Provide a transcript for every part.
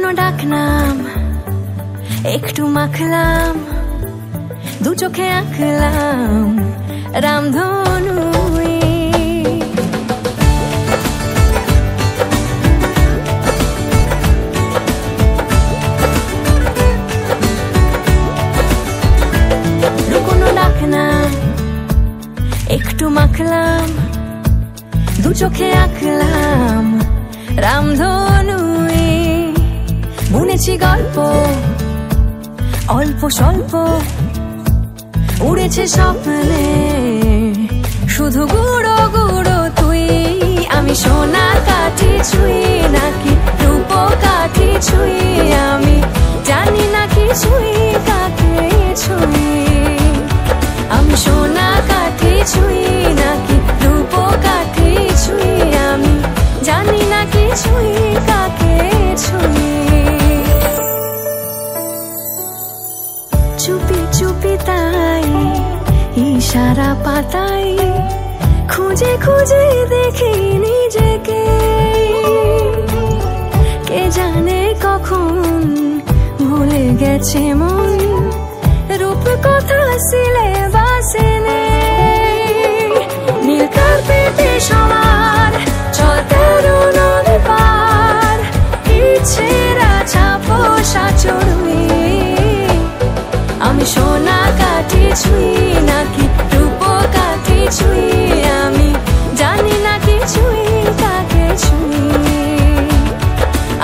লুকোনো ডাকনাম একটু মাখলাম দু চোখে আঁকলাম রামধনু লুকোনো ডাকনাম একটু মাখলাম দু চোখে আঁকলাম রামধনু বুনেছি গল্প অল্প স্বল্প উড়েছে স্বপ্নে শুধু গুঁড়ো গুঁড়ো তুই আমি সোনা কাঠি ছুঁই নাকি রূপ কাঠি ছুঁই আমি জানি না কি ছুঁই কাকে ছুঁই আমি সোনা কাঠি ছুঁই নাকি রূপ কাঠি ছুঁই আমি জানি না কি ছুঁই কাকে ছুঁই চুপি চুপি তাই ইশারা পাতাই খুঁজে খুঁজে দেখি নিজেকে কে জানে কখন ভুলে গেছে মন রূপ কথা সিলেবাসে নীল কার্পেটে সবার চলতে নদী পার ইচ্ছেরা ছাপোষা চড়ুই আমি সোনা কাঠি ছুঁই নাকি রূপ কাঠি ছুঁই আমি জানি না কি ছুঁই কাকে ছুঁই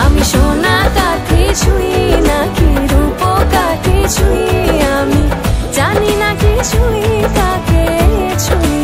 আমি সোনা কাঠি ছুঁই নাকি রূপ কাঠি ছুঁই আমি জানি না কি ছুঁই কাকে ছুঁই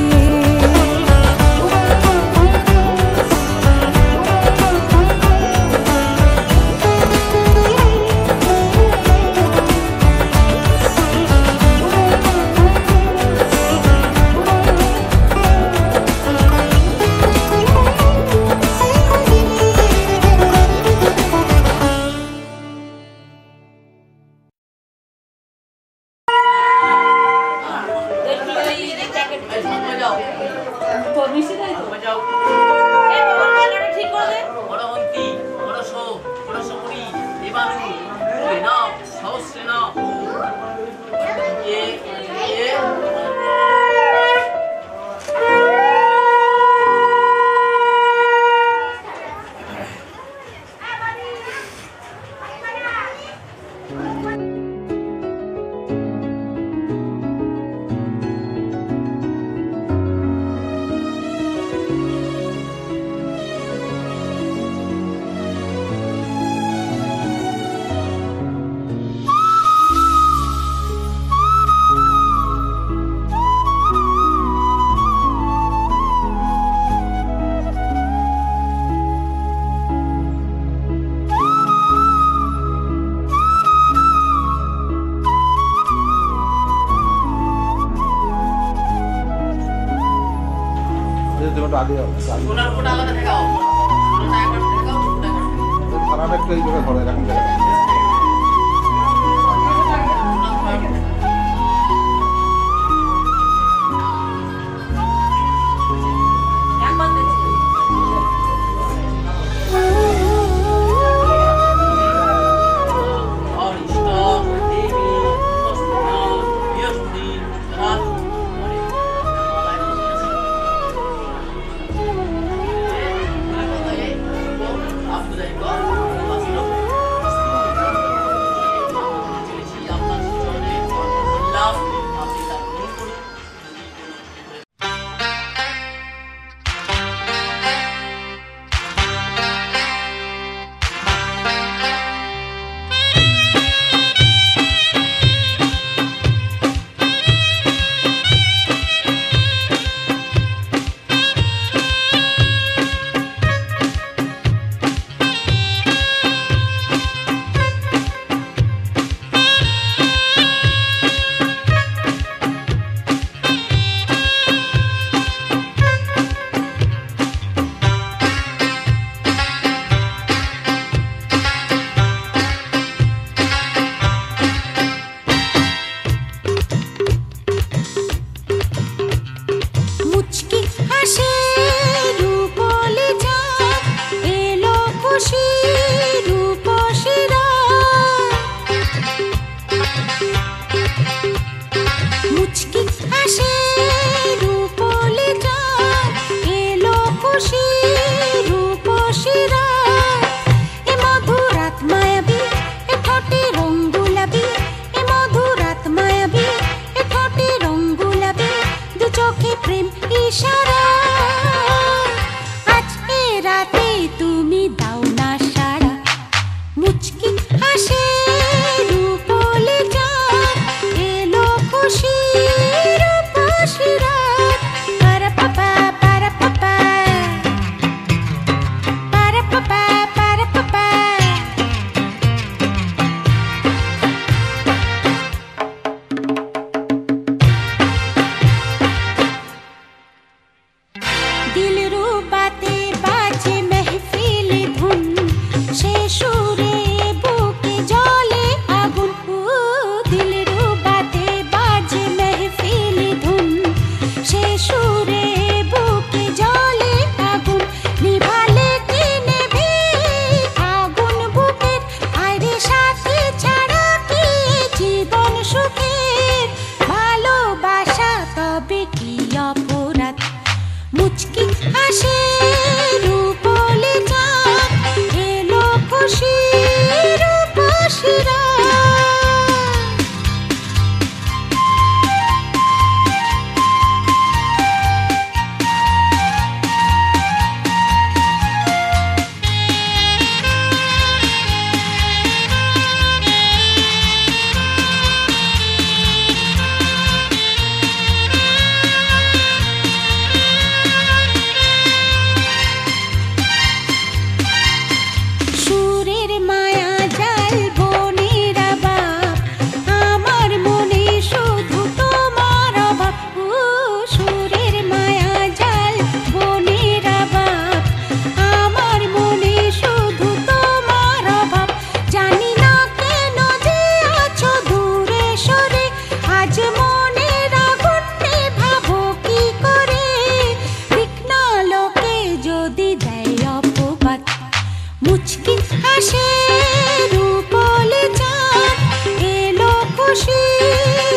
খুশি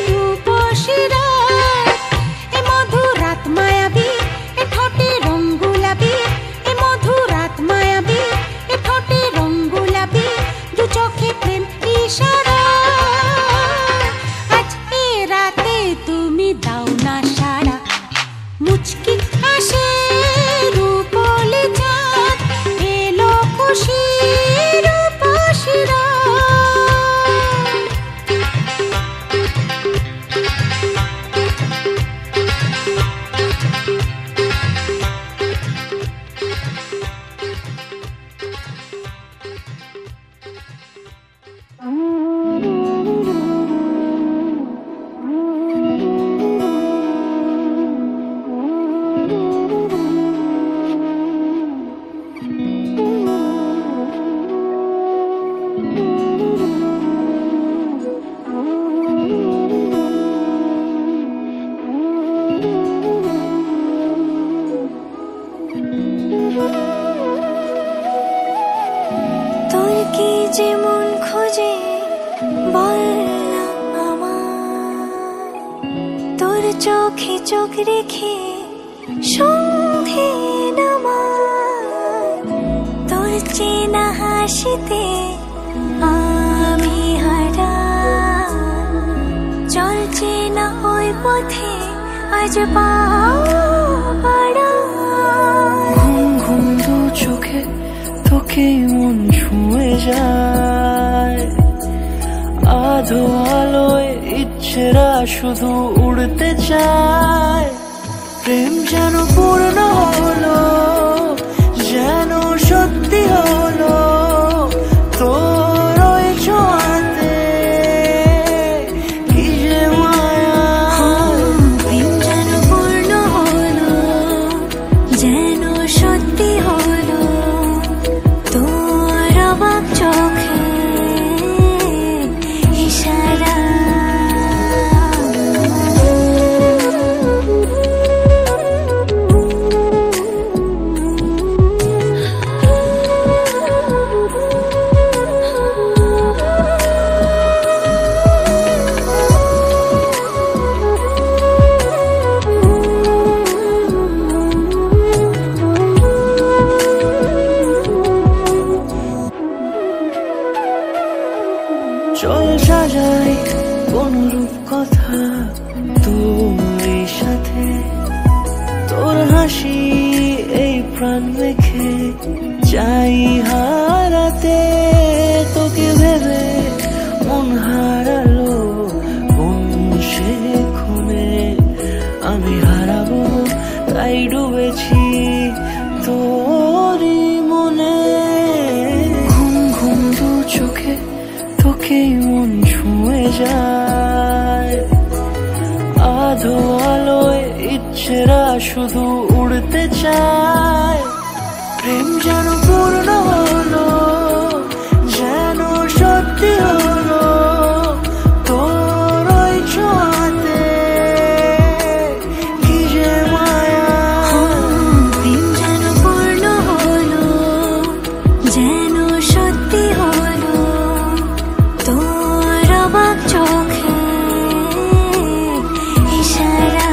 রূপসী রাত, এ মধুর রাত মায়াবী, এ ঠোঁটে রং গোলাপি, এ মধুর রাত মায়াবী, এ ঠোঁটে রং গোলাপি, দু চোখে প্রেম ইশারা। আজ এ রাতে তুমি দাও না সাড়া, মুচকি হাসে রূপলি চাঁদ, এলো খুশি রূপসী রাত। তোর কি যে মন খোঁজে বল না আমার, তোর চোখে চোখ রেখে সন্ধে নামার, তোর চেনা হাসিতে আমি হারান, চল চেনা ওই পথে আজ পাড়া। ঘুম ঘুম দু চোখে তোকে মন ছুঁয়ে যায়, আধো আলোয় ইচ্ছেরা শুধু উড়তে চায়। প্রেম যেন পূর্ণ হলো, যেন সত্যি হলো, তোর ওই ছোঁয়াতে কি যে মায়া। প্রেম যেন পূর্ণ হলো, যেন সত্যি হলো, তোর অবাক চোখে ইশারা। চল সাজাই কোন রূপ কথা তোর সাথে, তোর হাসি এই প্রাণ রেখে চাই হারাতে। তোকে ভেবে মন হারালো কোন সে খুনে, আমি হারাবো তাই ডুবেছি তোরই মনে। ঘুম ঘুম দু চোখে তোকেই মন ছুঁয়ে যায়, আধো আলোয় ইচ্ছেরা শুধু উড়তে চায়। প্রেম যেন পূর্ণ হলো, যেন সত্যি হলো, তোর ওই ছোঁয়াতে কি যে মায়া। প্রেম যেন পূর্ণ হলো, যেন সত্যি হলো, তোর অবাক চোখে ইশারা।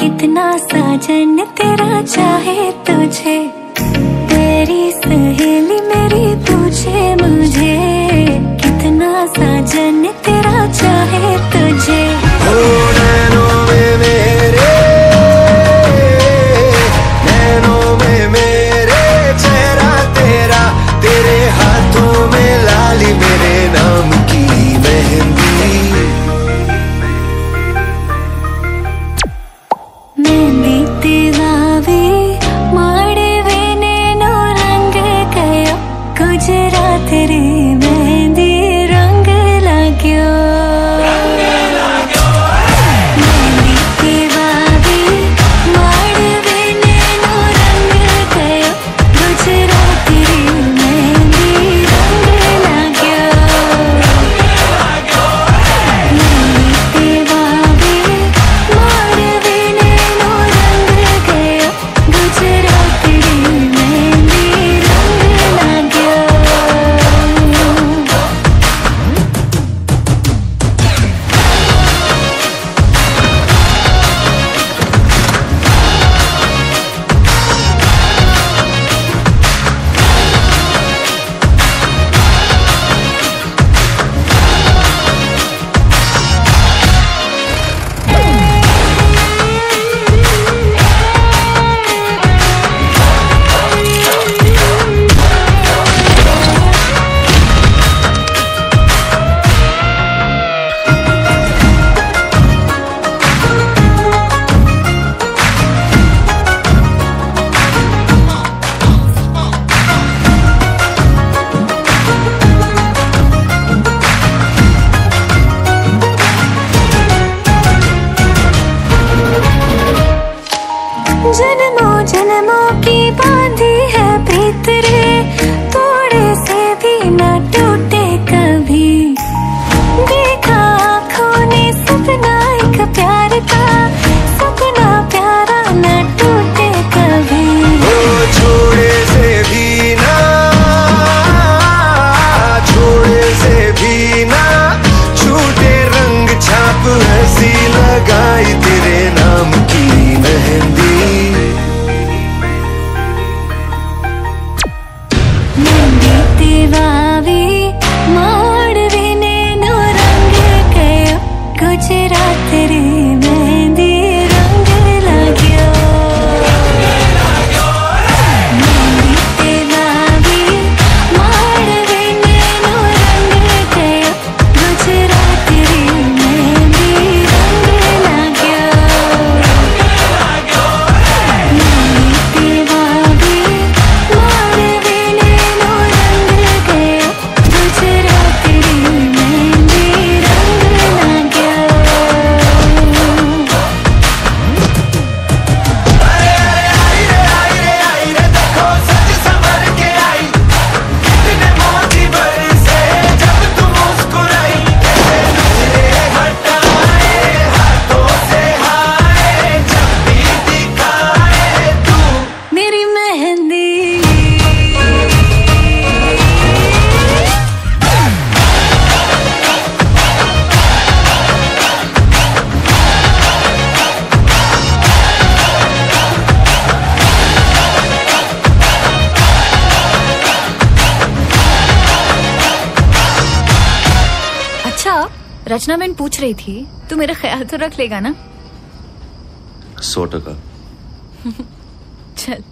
कितना साजन तेरा चाहे तुझे, तेरी सहेली मेरी पूछे मुझे, कितना साजन तेरा चाहे तुझे। ओ नैनों में मेरे, नैनों में मेरे चेहरा तेरा, तेरे हाथों में लाली मेरे नाम की मेहंदी। मेहंदी तेरावे माड़वे नैनो रंग गयो, गुजरात रे मेहंदी रंग लाग्यो। मेहंदी तेरावे माड़वे नैनो रंग गयो, गुजरात रे मेहंदी रंग लाग्यो। मेहंदी तेरावे माड़वे नैनो रंग गयो, गुजरात रे मेहंदी रंग लाग्यो। जन्मों जन्मों की बांधी है प्रीत रे, थोड़े से भी न टूटे कभी। देखा आँखों ने सपना एक प्यार का, सपना प्यारा न टूटे कभी। ओ छोड़े से भी ना, छोड़े से भी ना छूटे, रंग छाप ऐसी लगाई तेरे नाम की मेहंदी। मेहंदी तेरावे माड़वे नैनो रंग गयो, गुजरात रे मेहंदी रंग लाग्यो। मेहंदी तेरावे माड़वे नैनो रंग गयो, गुजरात रे मेहंदी रंग लाग्यो। मेहंदी तेरावे माड़वे नैनो रंग गयो, गुजरात रे मेहंदी रंग लाग्यो। देखो सच संवर के आई, कितने मोती बरसे जब तुम मुस्कुराई, कैसे नजरे हटाए हाथों से हाय, जब भी दिखाए तू मेरी मेहंदी। अच्छा, रचना मैंने पूछ रही थी, तू मेरा ख्याल तो रख लेगा ना? 100%। चल।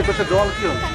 তো সে জল কি হলো?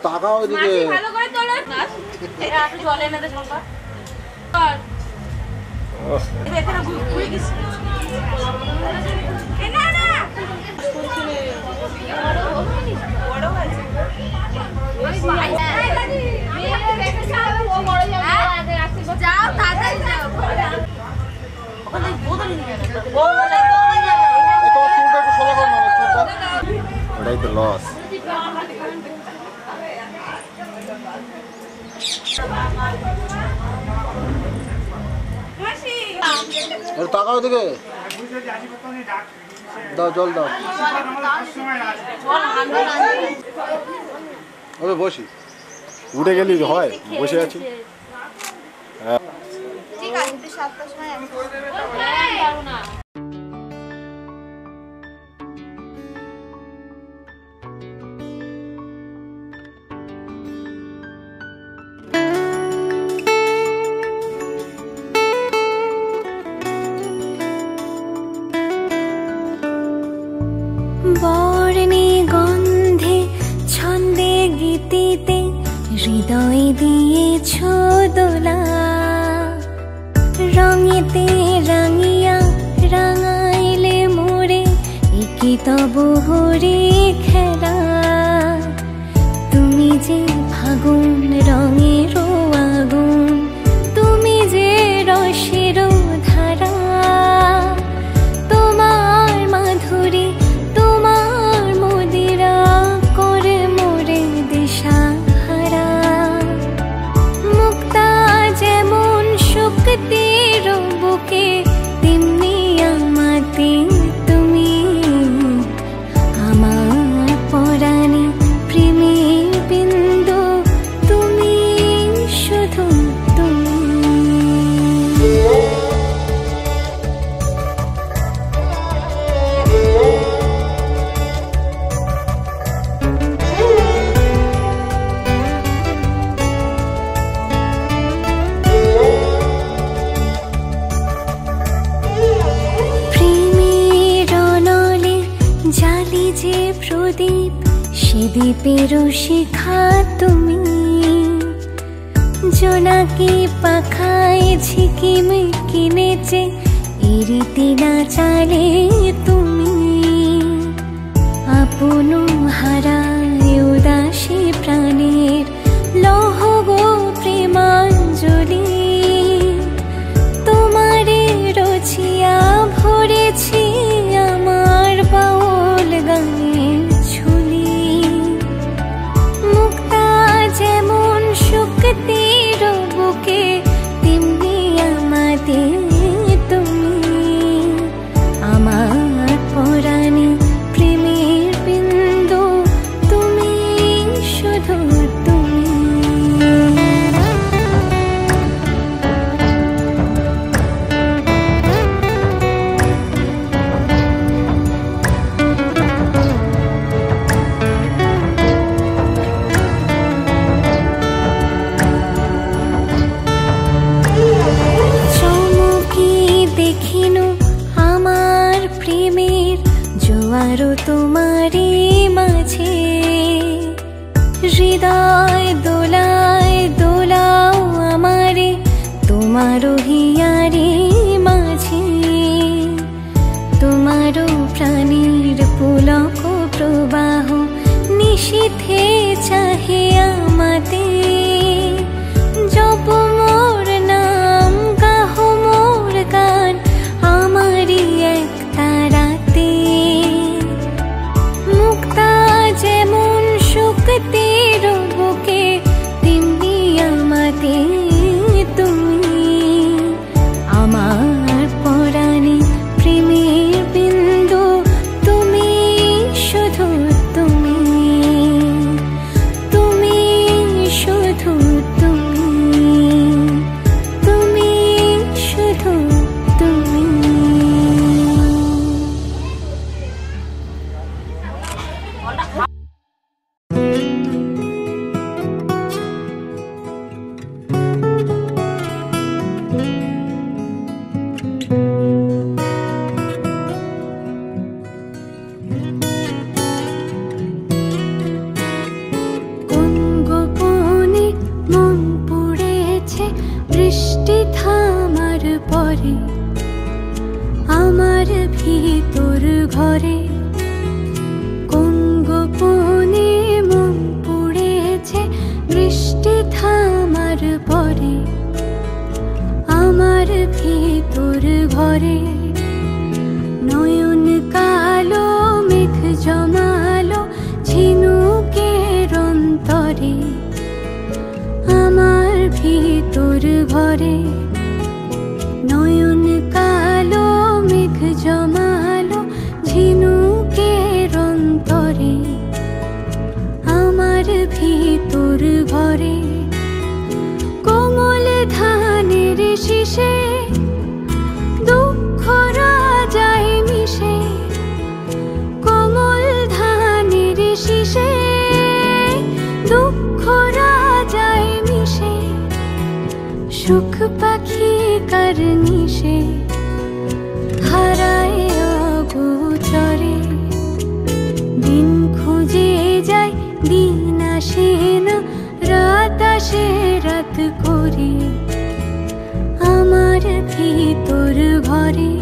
তাকাও এদিকে ভালো করে তোলো এটা একটু জল এনে দে শঙ্কর এখানে ঘুরে গেছি না না বড় হয়েছে যাও তাড়াতাড়ি যাও ওখানে বোতল নিয়ে তোমার চুলটা একটু সোজা কর না চুলটা ওটাই তো লস তাকাও দিকে দাও জল দাও ওকে বসি উঠে গেলি হয় বসে আছি ঠিক আছে 7টার সময় আমি পারবো না বর্ণে গন্ধে ছন্দে হৃদয় দিয়েছ দোলা, রঙেতে রাঙিয়া রাঙাইলে মোরে, একি তব হরি খেলা। তুমি যে ফাগুন রঙের আগুন, তুমি যে রসের ধারা, তোমার মাধুরী তোমার মদিরা করে মোরে দিশাহারা। মুক্তা যেমন শক্তির বুকে, তেমনি আমাতে তুমি, আমার পরাণে প্রেমের বিন্দু, তুমি শুধু তুমি। প্রেমের অনলে জালি যে প্রদীপ, সে দ্বীপের শিখা তুমি। জোনাকি পাখায় ঝিকিমিকি নেচে, এরিতি না চালে তুমি। আপন হারায় উদাসী প্রাণের লহ গো প্রেমাঞ্জলি। তোমারে রচিয়া ভরেছি আমার বাউল গানের ঝুলি। মুক্তা যেমন শক্তির বুকে, তেমনি আমাতে তুমি, আমার পরাণে প্রেমের বিন্দু, তুমি শুধু তুমি। চমকি দেখিনু আমার প্রেমের জোয়ারও তোমারই মাঝে। হৃদয় দোলায় দোলাও আমারে, তোমারও হিয়ারে মাঝে। তোমারও প্রাণীর পুলক প্রবাহ, নিশীথে চাহে আমাতে। জপ মোর নাম, গাহ মোর গান, আমারই এক তারাতে। মুক্তা যেমন শক্তির বুকে, তেমনি আমাতে তুমি, আমার পরাণে প্রেমের বিন্দু, তুমি শুধু তুমি, তুমি শুধু তুমি, তুমি শুধু তুমি। কোন গোপনে মন পড়েছে বৃষ্টি থামার পরে, আমার ভিতর ঘরে। কোন গোপনে মন পড়েছে বৃষ্টি থামার পরে, আমার ভিতর ঘরে। নয়ন কালো মেঘ জমালো ঝিনুকের অন্তরে, আমার ভিতর ঘরে। নয়ন কালো মেঘ জমালো ঝিনুকের অন্তরে, আমার ভিতর ঘরে। কোমল ধানের শীষে দুঃখ রাজায় মিশে, কোমল ধানের শীষে দুঃখ রাজায় মিশে। সুখ পাখি কার নিশে, হারায় অগোচরে। দিন খুঁজে যায় দিন আসে না, রাত হাত করে আমার ভিতর ঘরে।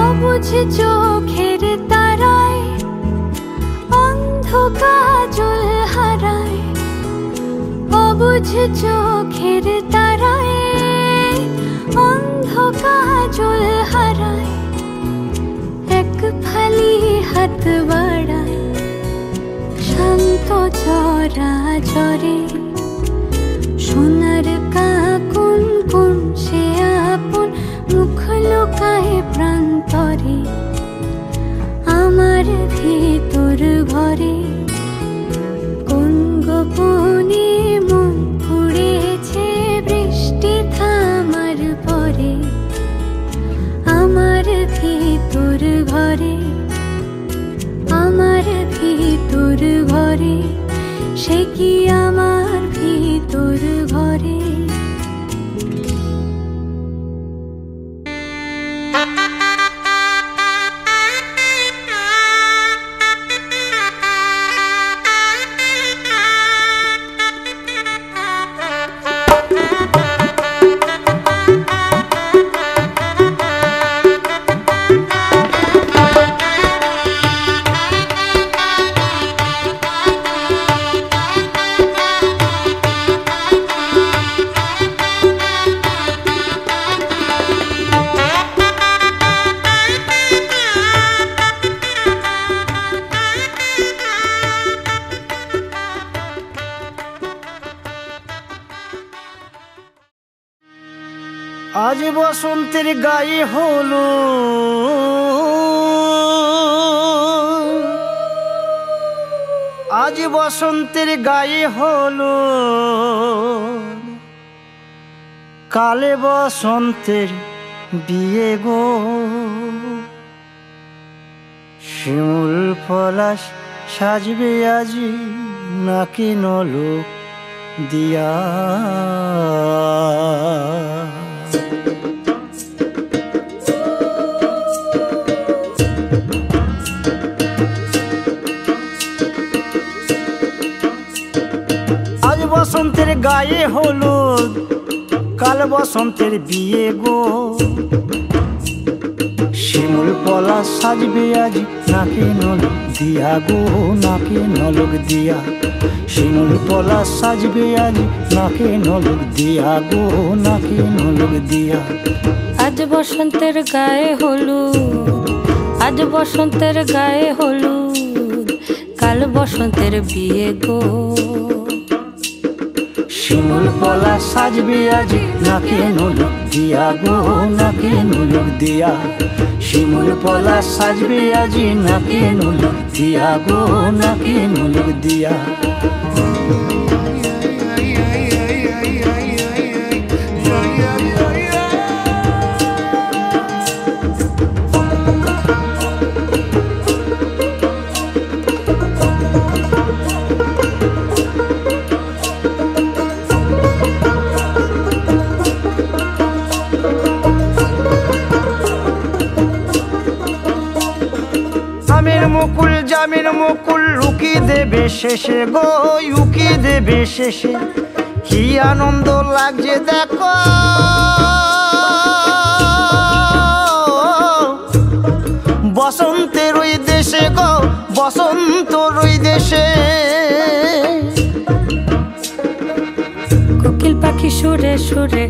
অবুঝ চোখের তারায় অন্ধ কাজল হারায়, অবুঝ চোখের তারায় অন্ধ কাজল হারায়। এক ফালি হাত বাড়ায় শান্ত চরা চরে, সোনার কাকুন কোন সে আপন মুখ লুকায় প্রান্তরে। আমার ভিতর ঘরে কোন গোপনে মন পুড়েছে বৃষ্টি থামার পরে। আমার ভিতর ঘরে, আমার ভিতর ঘরে, সে কি আমার ভিতর ঘরে। আজ বসন্তের গায়ে হলো, আজ বসন্তের গায়ে হলো, কালে বসন্তের বিয়ে গো। শিমুল পলাশ সাজবে আজি নাকি নলোক দিয়া। আজ বসন্তের গায়ে হলুদ, কাল বসন্তের বিয়ে গো। শিমুল পলাশ সাজবে আজ নাকে নলক দিয়া গো, নাকে নলক দিয়া। শিমুল পলাশ সাজবে আজ নাকে নলক দিয়া গো, নাকে নলক দিয়া। আজ বসন্তের গায়ে হলুদ, আজ বসন্তের গায়ে হলুদ, কাল বসন্তের বিয়ে গো। শিমুল পলাশ সাজবে আজ নাকে নলক দিয়া গো, নাকে নলক দিয়া। শিমুল পলাশ সাজবে আজ নাকে নলক দিয়া গো, নাকে নলক দিয়া। আমের মুকুল জামের মুকুল লুকি দেবে শেষে গো, উকি দেবে শেষে। কি আনন্দ লাগছে দেখো, বসন্তের ওই দেশে গো, বসন্তর ওই দেশে। কোকিল পাখি সুরে সুরে,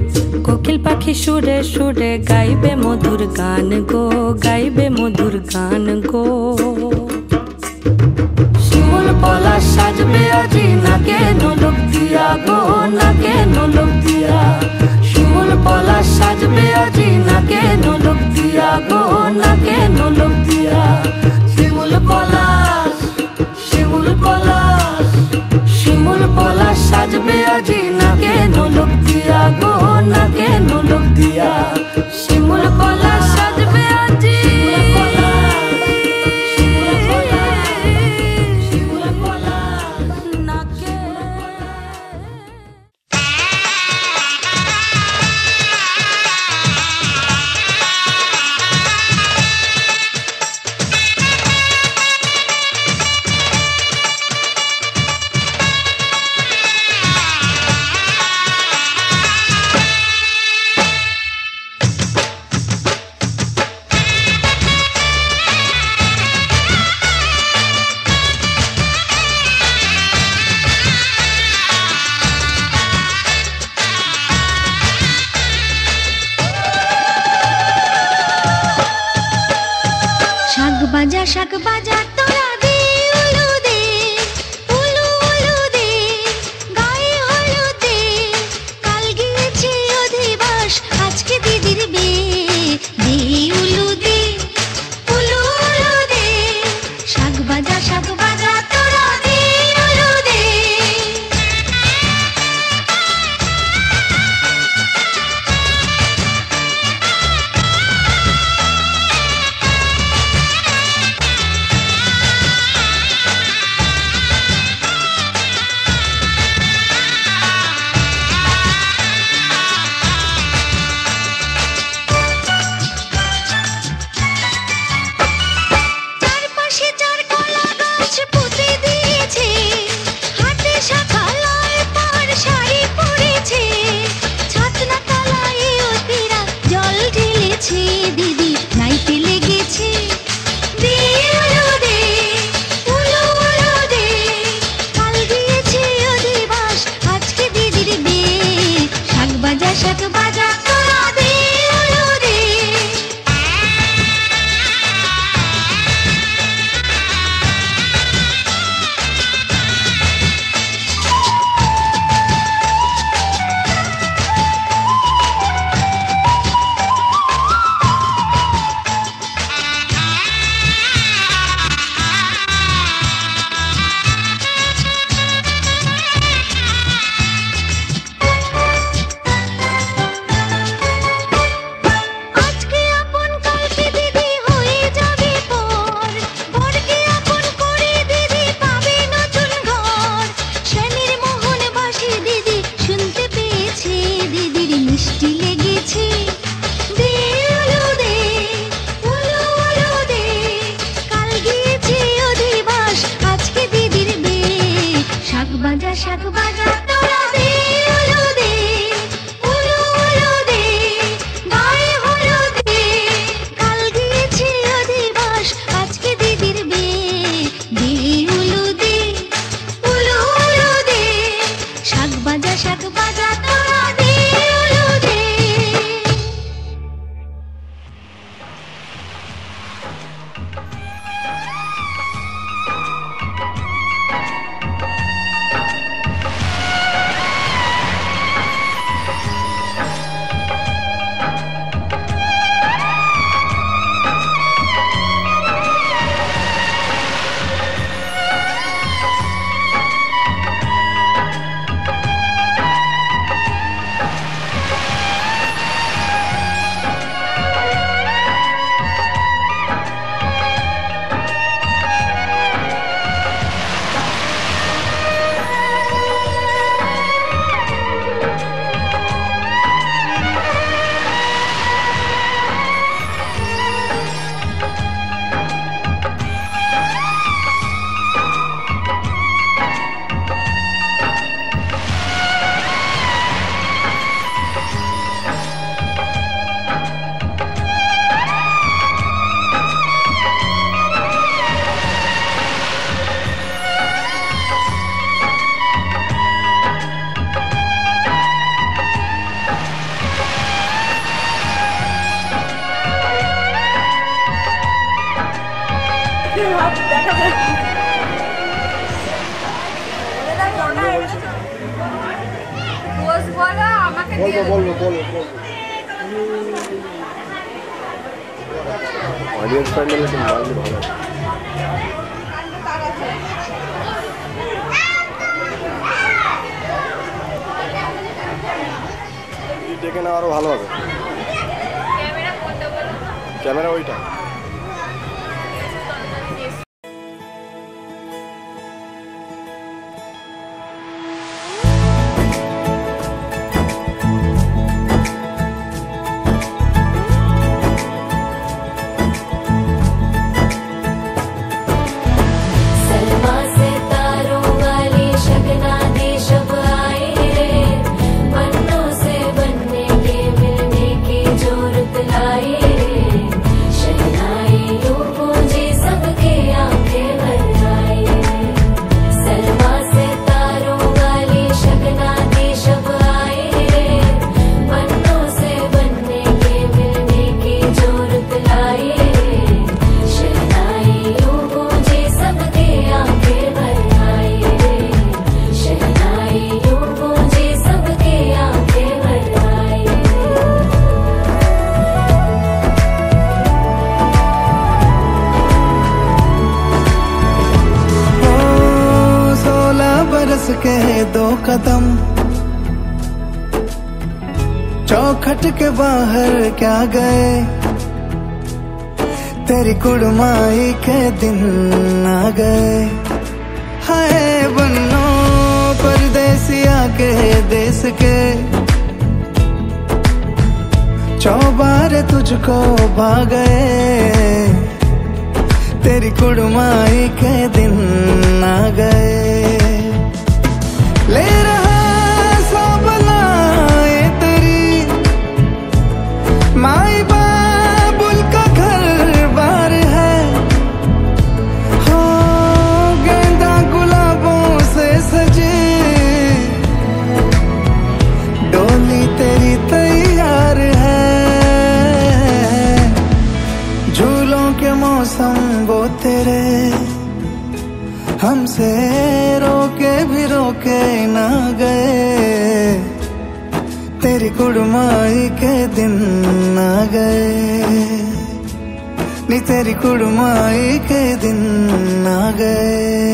কোকিল পাখি সুরে সুরে গাইবে মধুর গান গো, গাইবে মধুর গান গো। শিমুল পলাশ সাজবে আজি নাকে নলক দিয়া গো, নাকে নলক দিয়া। শিমুল পলাশ সাজবে আজি নাকে নলক দিয়া গো, নাকে নলক দিয়া। শিমুল পলাশ, শিমুল পলাশ, শিমুল পলাশ সাজবে আজি নাকে নলক দিয়া গো, নাকে নলক দিয়া। শিমুল পলাশ সাজবে আজি, শিমুল পলাশ, নাকে ऑडियंस फ्रेंडली लेकिन माल भी भाলো ये দেখে না আরো ভালো হবে ক্যামেরা ওইটা के 2 कदम चौखट के बाहर क्या गए तेरी कुड़माई के दिन आ गए हाय बन्नो परदेसिया के देश के चौबारे तुझको भागे तेरी कुड़माई के दिन आ गए ले रहा सब लाए तेरी माई बाबुल का घर बार है हो गेंदा गुलाबों से सजे डोली तेरी तैयार है झूलों के मौसम वो तेरे हमसे रोके भी रोके ना गए तेरी कुड़माई के दिन आ गए नी तेरी कुड़माई के दिन आ गए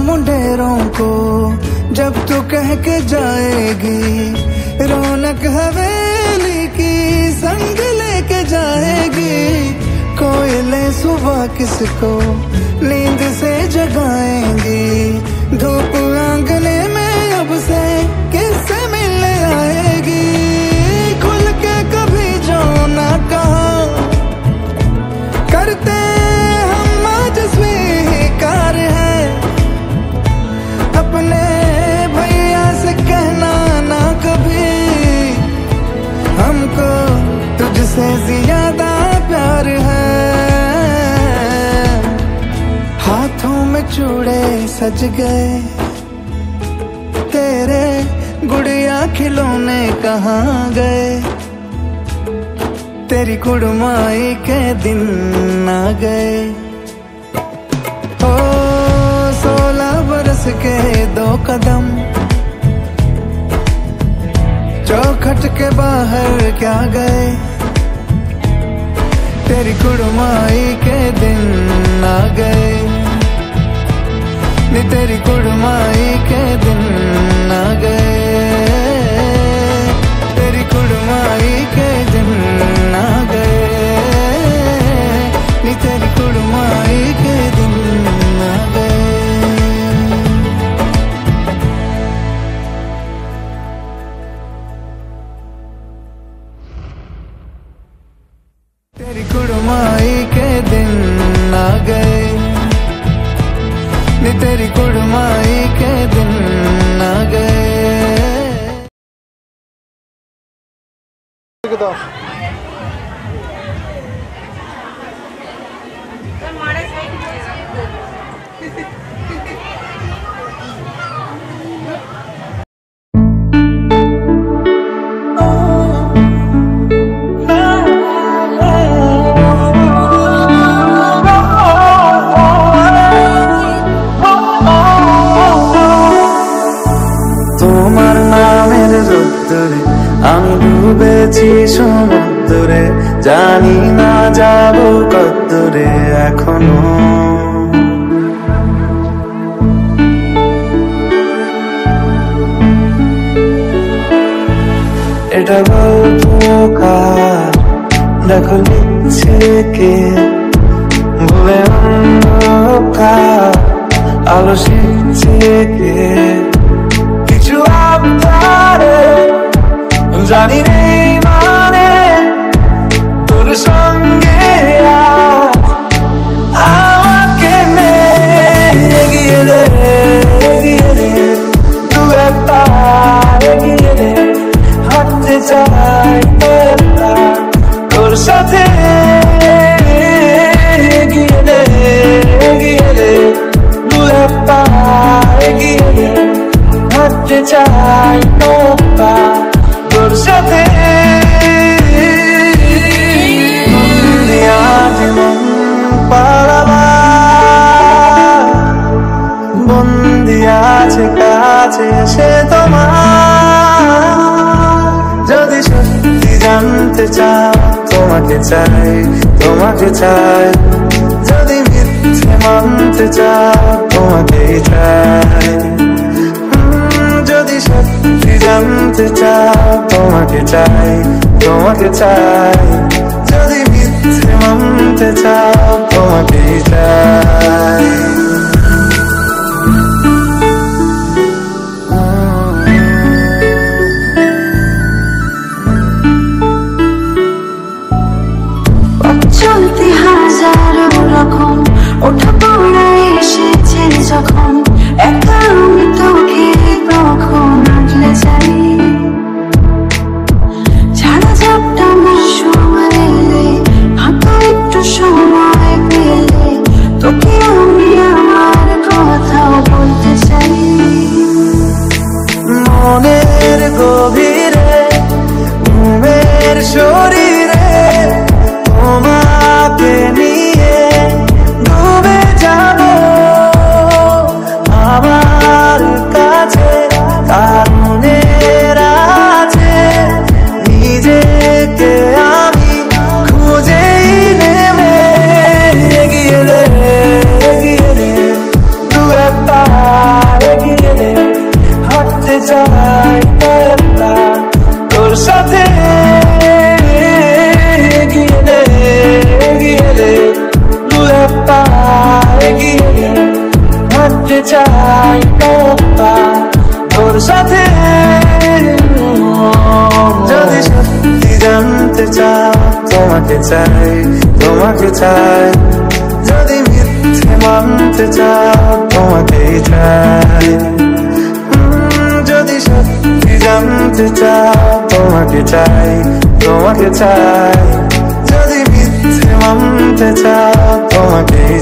मुंडेरों को जब तू कह के जाएगी रौनक हवेली की संग लेके जाएगी कोयले सुबह किसको नींद से जगाएंगी धूप आंगने में अब से किससे मिलने आएगी खुल के कभी जो ना कहा करते हम आज स्वीकार है अपने भैया से कहना ना कभी हमको तुझसे ज्यादा प्यार है हाथों में चूड़े सज गए तेरे गुड़िया खिलौने कहाँ गए तेरी कुड़माई के दिन आ गए 16 बरस के 2 कदम चौखट के बाहर क्या गए तेरी कुड़माई के दिन आ गए नी तेरी कुड़माई के दिन आ गए तेरी कुड़माई के दिन आ गए नी तेरी कुड़माई के दिन आ गए तेरी कुड़माई के दिन आ गए नी तेरी कुड़माई के दिन आ गए এসেছি সমুদ্রে, জানি না যাব কতদূরে এখনো। এটা গল্পকার, দেখো লিখছে কে, বলে অন্ধকার আলো শিখছে কে, কিছু আবদারে জানি নেই মানে তোর সঙ্গে আমাকে এগিয়ে দে, এগিয়ে দে, দু একটা এগিয়ে দে, হাঁটতে চাই তোর সাথে, এগিয়ে দে, এগিয়ে দে, দু একটা এগিয়ে দে, হাঁটতে চাই তোর সাথে। বন্দি আছে কাছে এসে তোমার, যদি সত্যি জানতে চাও তোমাকে চাই, তোমাকে চাই, যদি মিথ্যে মানতে চাও তোমাকেই চাই, যদি সত্যি জানতে চাও তোমাকে চাই, তোমাকে চাই, যদি মিথ্যে মানতে চাও তোমাকেই চাই। চলতে হাজারো রকম ওঠা পড়া এসেছে যখন, একা আমি তোকে কখন আগলে যাই, ছাড়া ঝাপটা সময় এলে, হাতে একটু সময় পেলে, তোকে আমি আমার কথাও বলতে চাই। মনের গভীরে ঘুমের শরীরে তোমাকে নিয়ে ডুবে যাব, আমার কাছে কারণে আছে, নিজেকে আমি খুঁজেই নেমে, এগিয়ে দে, এগিয়ে দে, দু একটা এগিয়ে দে, হাঁটতে চাই তোর সাথে, এগিয়ে দে, এগিয়ে দে, দু একটা এগিয়ে দে, হাঁটতে চাই তোর সাথে, যদি সত্যি জানতে চাও তোমাকে চাই, তোমাকে চাই, যদি মিথ্যে মানতে চাও তোমাকেই চাই, যদি সত্যি জানতে চাও তোমাকে চাই, তোমাকে চাই, যদি মিথ্যে মানতে চাও তোমাকেই